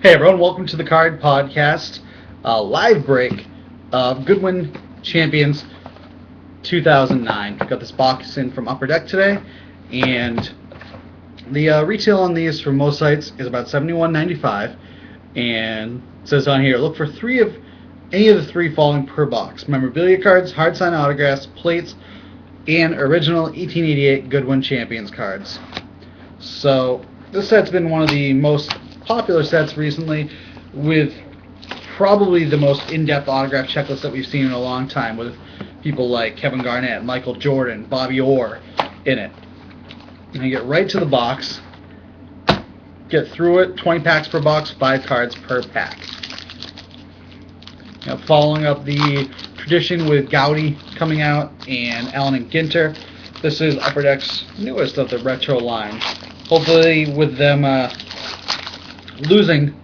Hey everyone, welcome to the Card Podcast, live break of Goodwin Champions 2009. Got this box in from Upper Deck today, and the retail on these from most sites is about $71.95, and it says on here, look for any of the three following per box: memorabilia cards, hard sign autographs, plates, and original 1888 Goodwin Champions cards. So this set's been one of the most popular sets recently, with probably the most in-depth autograph checklist that we've seen in a long time, with people like Kevin Garnett, Michael Jordan, Bobby Orr in it. And you get right to the box, get through it, 20 packs per box, 5 cards per pack. Now, following up the tradition with Gowdy coming out and Allen and Ginter, this is Upper Deck's newest of the retro line. Hopefully with them losing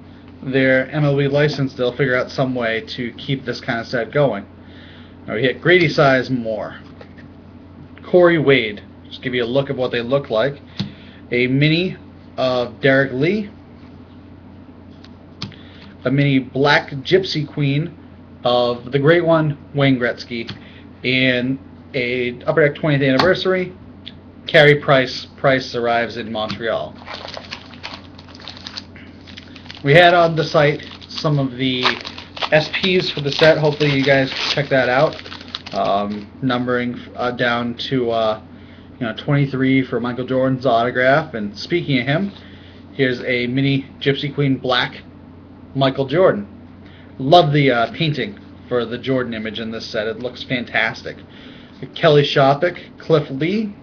their MLB license, they'll figure out some way to keep this kind of set going. Now we hit Grady Sizemore, Corey Wade, just give you a look at what they look like. A mini of Derek Lee, a mini Black Gypsy Queen of the great one, Wayne Gretzky, and a Upper Deck 20th anniversary, Carey Price. Price arrives in Montreal. We had on the site some of the SPs for the set. Hopefully you guys check that out. Numbering down to 23 for Michael Jordan's autograph. And speaking of him, here's a mini Gypsy Queen Black Michael Jordan. Love the painting for the Jordan image in this set. It looks fantastic. Kelly Shopik, Cliff Lee,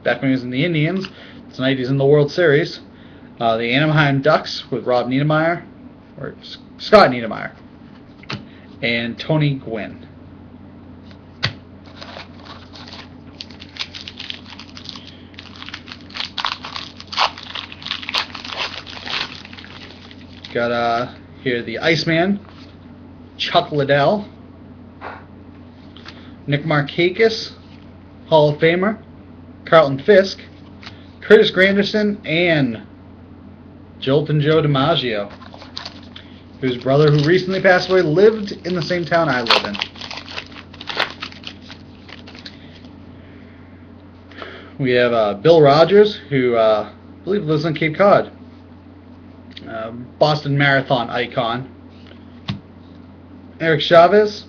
back when he was in the Indians. Tonight he's in the World Series. The Anaheim Ducks with Rob Niedermeyer, or Scott Niedermeyer, and Tony Gwynn. Got here the Iceman, Chuck Liddell, Nick Markakis, Hall of Famer, Carlton Fisk, Curtis Granderson, and Jolton Joe DiMaggio, whose brother, who recently passed away, lived in the same town I live in. We have Bill Rogers, who I believe lives on Cape Cod. Boston Marathon icon. Eric Chavez,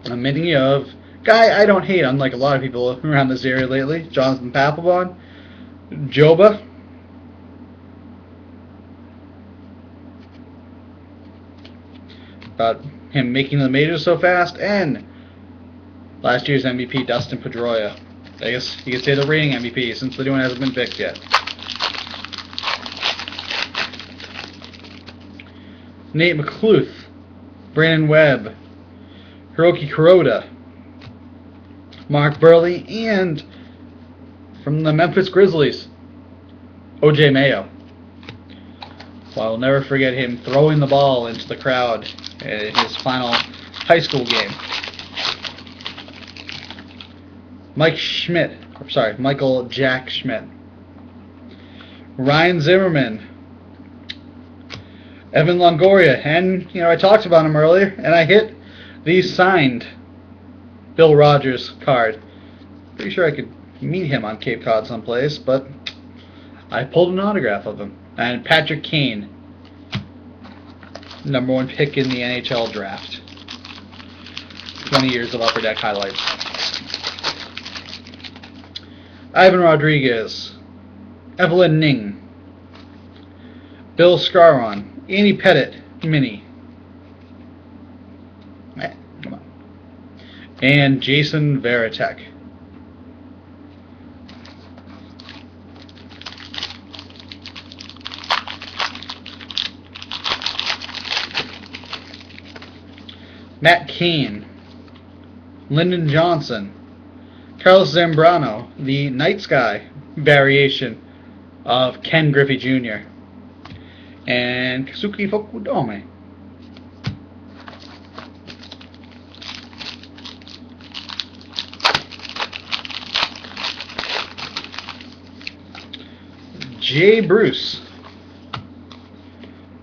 a mini of guy I don't hate, unlike a lot of people around this area lately, Jonathan Papelbon. Joba, about him making the majors so fast, and last year's MVP, Dustin Pedroia. I guess you could say the reigning MVP, since the new one hasn't been picked yet. Nate McCluth, Brandon Webb, Hiroki Kuroda, Mark Burley, and from the Memphis Grizzlies, O.J. Mayo. So I'll never forget him throwing the ball into the crowd in his final high school game. Michael Jack Schmidt. Ryan Zimmerman. Evan Longoria. And, I talked about him earlier, and I hit the signed Bill Rogers card. Pretty sure I could meet him on Cape Cod someplace, but I pulled an autograph of him. And Patrick Kane, number 1 pick in the NHL draft. 20 years of Upper Deck highlights. Ivan Rodriguez, Evelyn Ning, Bill Scarron, Andy Pettit, mini. Come on. And Jason Varitek. Matt Cain, Lyndon Johnson, Carlos Zambrano, the Night Sky variation of Ken Griffey Jr., and Kazuki Fukudome. Jay Bruce,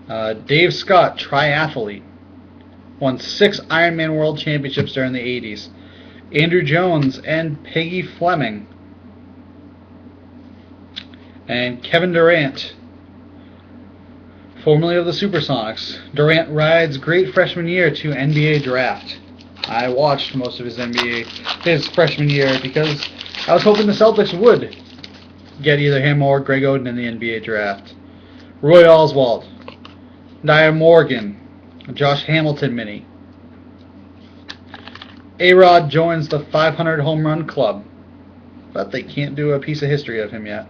Dave Scott, triathlete. Won 6 Ironman World Championships during the 80s. Andrew Jones and Peggy Fleming. And Kevin Durant, formerly of the Supersonics. Durant rides great freshman year to NBA draft. I watched most of his freshman year because I was hoping the Celtics would get either him or Greg Oden in the NBA draft. Roy Oswald, Nia Morgan, Josh Hamilton mini. A-Rod joins the 500 home run club, but they can't do a piece of history of him yet.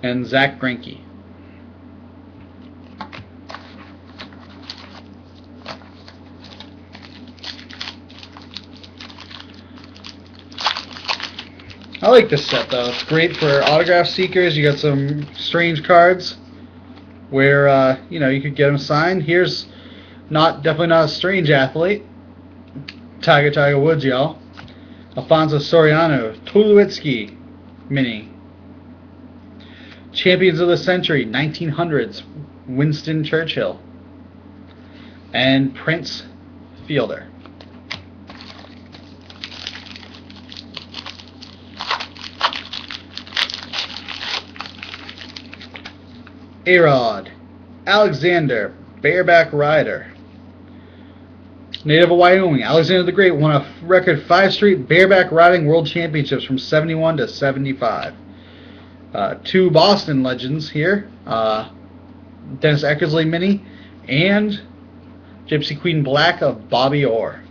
And Zach Greinke. I like this set though. It's great for autograph seekers. You got some strange cards where you could get them signed. Here's definitely not a strange athlete. Tiger Woods, y'all. Alfonso Soriano, Tulowitzki mini. Champions of the Century, 1900s, Winston Churchill. And Prince Fielder. A-Rod, Alexander, Bareback Rider. Native of Wyoming, Alexander the Great won a record 5 straight bareback riding world championships from 71 to 75. 2 Boston legends here, Dennis Eckersley mini and Gypsy Queen Black of Bobby Orr.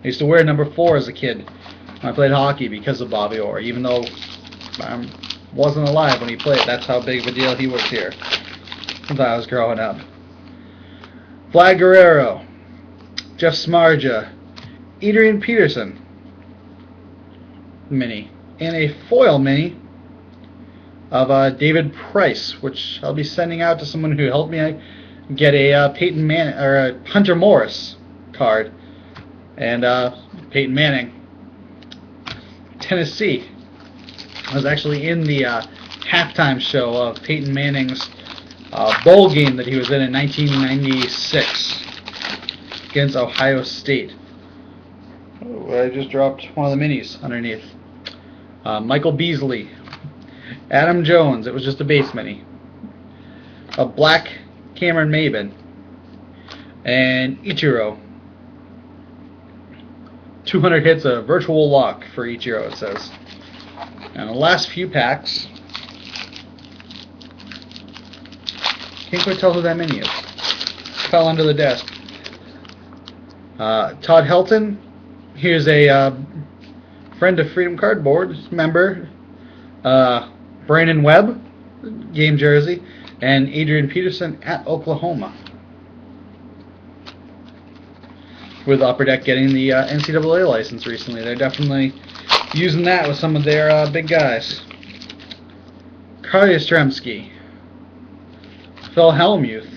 I used to wear number 4 as a kid when I played hockey because of Bobby Orr, even though I wasn't alive when he played. That's how big of a deal he was here when I was growing up. Vlad Guerrero, Jeff Smarja, Adrian Peterson mini, and a foil mini of David Price, which I'll be sending out to someone who helped me get a Peyton Manning or a Hunter Morris card. And Peyton Manning, Tennessee. I was actually in the halftime show of Peyton Manning's bowl game that he was in 1996 against Ohio State. Oh, I just dropped one of the minis underneath. Michael Beasley, Adam Jones, it was just a base mini. A black Cameron Maben, and Ichiro. 200 hits, a virtual lock for Ichiro, it says. And the last few packs, can't quite tell who that mini is. Fell under the desk. Todd Helton. Here's a friend of Freedom Cardboard member. Brandon Webb, game jersey, and Adrian Peterson at Oklahoma. With Upper Deck getting the NCAA license recently, they're definitely using that with some of their big guys. Carl Yastrzemski, Phil Hellmuth,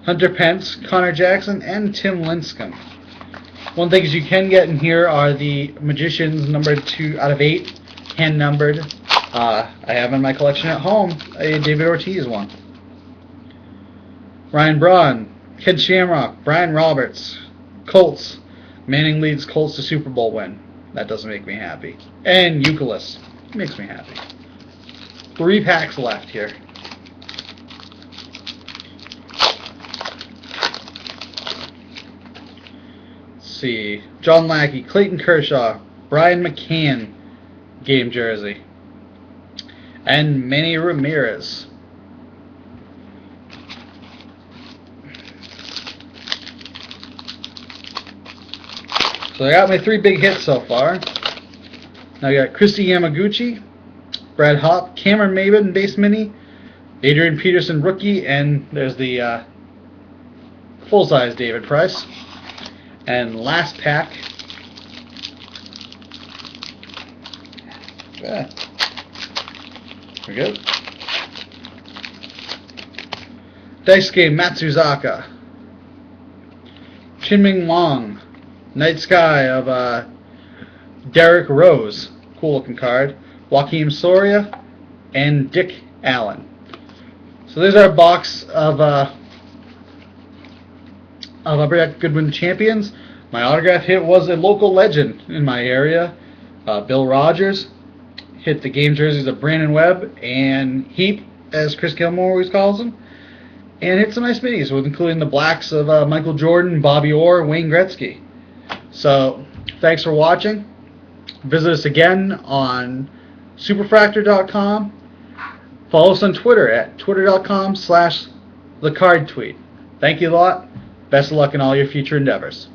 Hunter Pence, Connor Jackson, and Tim Lincecum. One thing you can get in here are the Magicians numbered 2 out of 8, hand numbered. I have in my collection at home a David Ortiz one. Ryan Braun, Ken Shamrock, Brian Roberts, Colts. Manning leads Colts to Super Bowl win. That doesn't make me happy. And Euclid makes me happy. 3 packs left here. See, John Lackey, Clayton Kershaw, Brian McCann game jersey, and Manny Ramirez. So I got my 3 big hits so far. Now I got Christy Yamaguchi, Brad Hopp, Cameron Maben base mini, Adrian Peterson rookie, and there's the full-size David Price. And last pack, we go. Daisuke Matsuzaka, Chinming Wong, Night Sky of Derrick Rose, cool looking card, Joaquim Soria, and Dick Allen. So there's our box of Upper Deck Goodwin Champions. My autograph hit was a local legend in my area, Bill Rogers. Hit the game jerseys of Brandon Webb and Heap, as Chris Gilmore always calls him. And hit some nice minis, with including the blacks of Michael Jordan, Bobby Orr, Wayne Gretzky. So, thanks for watching. Visit us again on superfractor.com. Follow us on Twitter at twitter.com/thecardtweet. Thank you a lot. Best of luck in all your future endeavors.